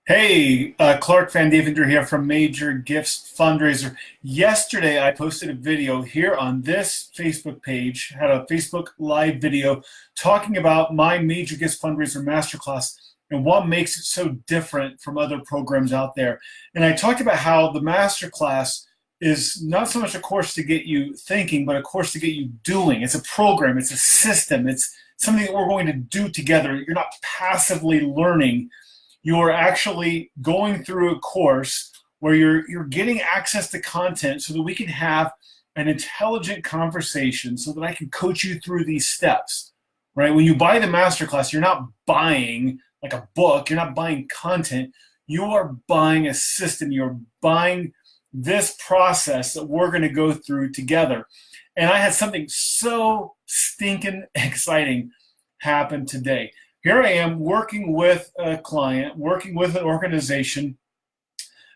Hey, Clark Van Deventer here from Major Gifts Fundraiser. Yesterday, I posted a video here on this Facebook page, had a Facebook live video talking about my Major Gifts Fundraiser Masterclass and what makes it so different from other programs out there. And I talked about how the Masterclass is not so much a course to get you thinking, but a course to get you doing. It's a program, it's a system, it's something that we're going to do together. You're not passively learning, you're actually going through a course where you're getting access to content so that we can have an intelligent conversation so that I can coach you through these steps, right? When you buy the masterclass, you're not buying like a book, you're not buying content, you are buying a system, you're buying this process that we're going to go through together. And I had something so stinking exciting happen today. Here I am working with a client, working with an organization,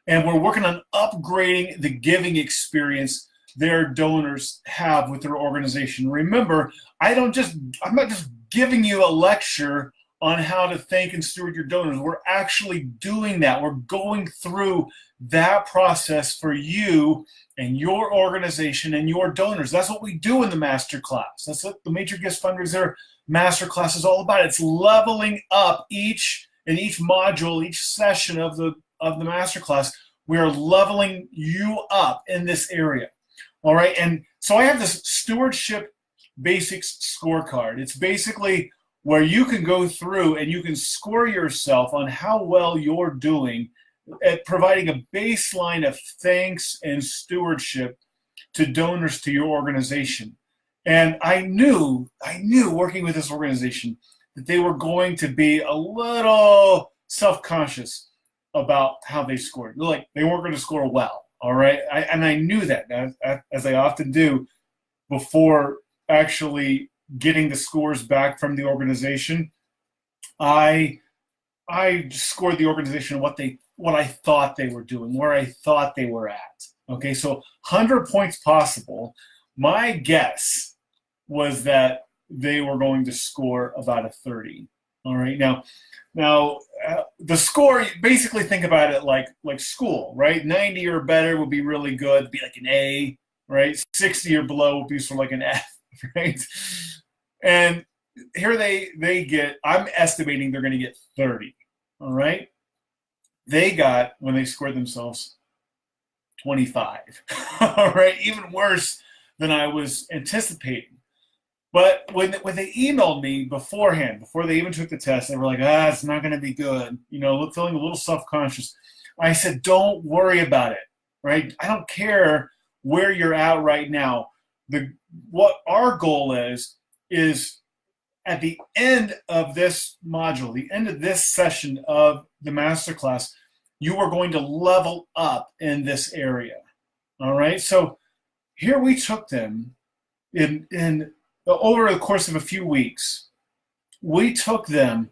and we're working on upgrading the giving experience their donors have with their organization. Remember, I'm not just giving you a lecture on how to thank and steward your donors. We're actually doing that. We're going through that process for you and your organization and your donors. That's what we do in the masterclass. That's what the Major Gifts Fundraiser Masterclass is all about. It's leveling up each module, each session of the masterclass. We are leveling you up in this area. All right. And so I have this stewardship basics scorecard. It's basically where you can go through and you can score yourself on how well you're doing at providing a baseline of thanks and stewardship to donors to your organization. And I knew working with this organization that they were going to be a little self-conscious about how they scored. Like they weren't going to score well, all right? And I knew that, as I often do, before actually getting the scores back from the organization. I scored the organization what I thought they were doing, where I thought they were at. Okay, so 100 points possible. My guess was that they were going to score about a 30. All right, now the score, basically think about it like school, right? 90 or better would be really good, it'd be like an A, right? 60 or below would be sort of like an F, right? And here they get, I'm estimating they're going to get 30. All right, they got, when they scored themselves, 25. All right, even worse than I was anticipating. But when they emailed me beforehand, before they even took the test, they were like, it's not going to be good, feeling a little self-conscious. I said, don't worry about it, right? I don't care where you're at right now. What our goal is at the end of this module, the end of this session of the masterclass, you are going to level up in this area. All right. So here we took them in over the course of a few weeks. We took them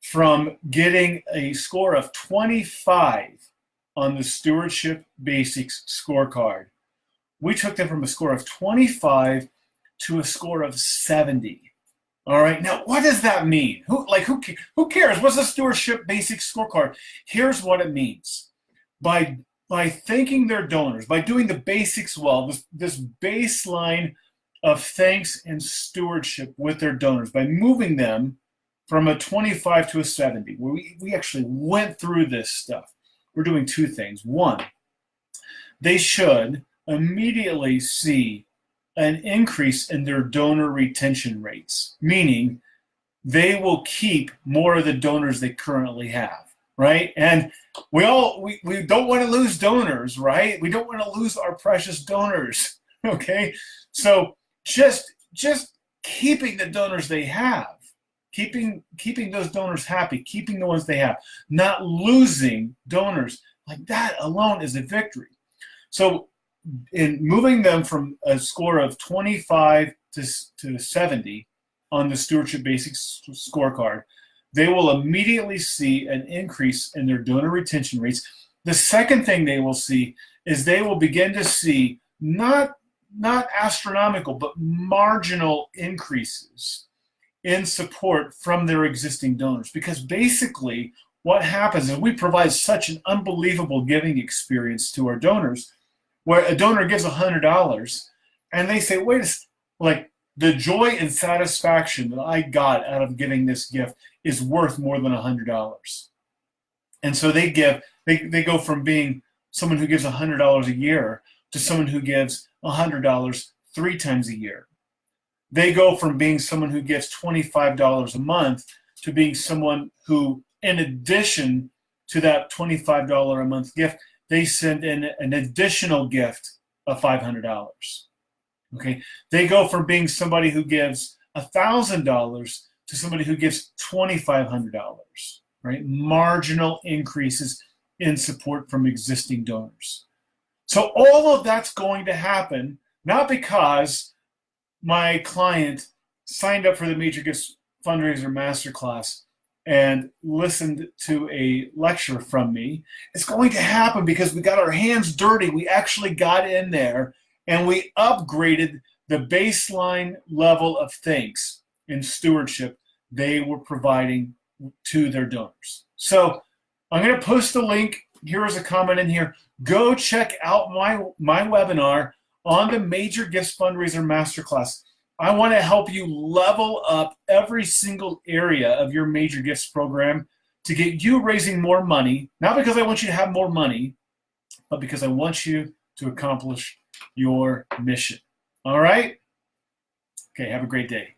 from getting a score of 25 on the Stewardship Basics scorecard. We took them from a score of 25 to a score of 70. All right. Now, what does that mean? Who cares? What's the Stewardship Basics scorecard? Here's what it means. By thanking their donors, by doing the basics well, this baseline of thanks and stewardship with their donors, by moving them from a 25 to a 70, where we actually went through this stuff, we're doing two things. One, they should immediately see an increase in their donor retention rates, meaning they will keep more of the donors they currently have, right? And we don't want to lose donors, right? We don't want to lose our precious donors, okay? So just keeping the donors they have, keeping those donors happy, keeping the ones they have, not losing donors, like that alone is a victory. So in moving them from a score of 25 to 70 on the Stewardship Basics scorecard, they will immediately see an increase in their donor retention rates. The second thing they will see is they will begin to see not astronomical, but marginal increases in support from their existing donors. Because basically what happens is we provide such an unbelievable giving experience to our donors, where a donor gives $100 and they say, wait a second, like the joy and satisfaction that I got out of giving this gift is worth more than $100. And so they go from being someone who gives $100 a year to someone who gives $100 3 times a year. They go from being someone who gives $25 a month to being someone who, in addition to that $25 a month gift, they send in an additional gift of $500. Okay, they go from being somebody who gives $1,000 to somebody who gives $2,500. Right, marginal increases in support from existing donors. So all of that's going to happen not because my client signed up for the Major Gifts Fundraiser Masterclass and listened to a lecture from me. It's going to happen because we got our hands dirty. We actually got in there and we upgraded the baseline level of things in stewardship they were providing to their donors. So I'm going to post the link. Here is a comment in here. Go check out my webinar on the Major Gifts Fundraiser Masterclass. I want to help you level up every single area of your Major Gifts program to get you raising more money, not because I want you to have more money, but because I want you to accomplish your mission. All right? Okay, have a great day.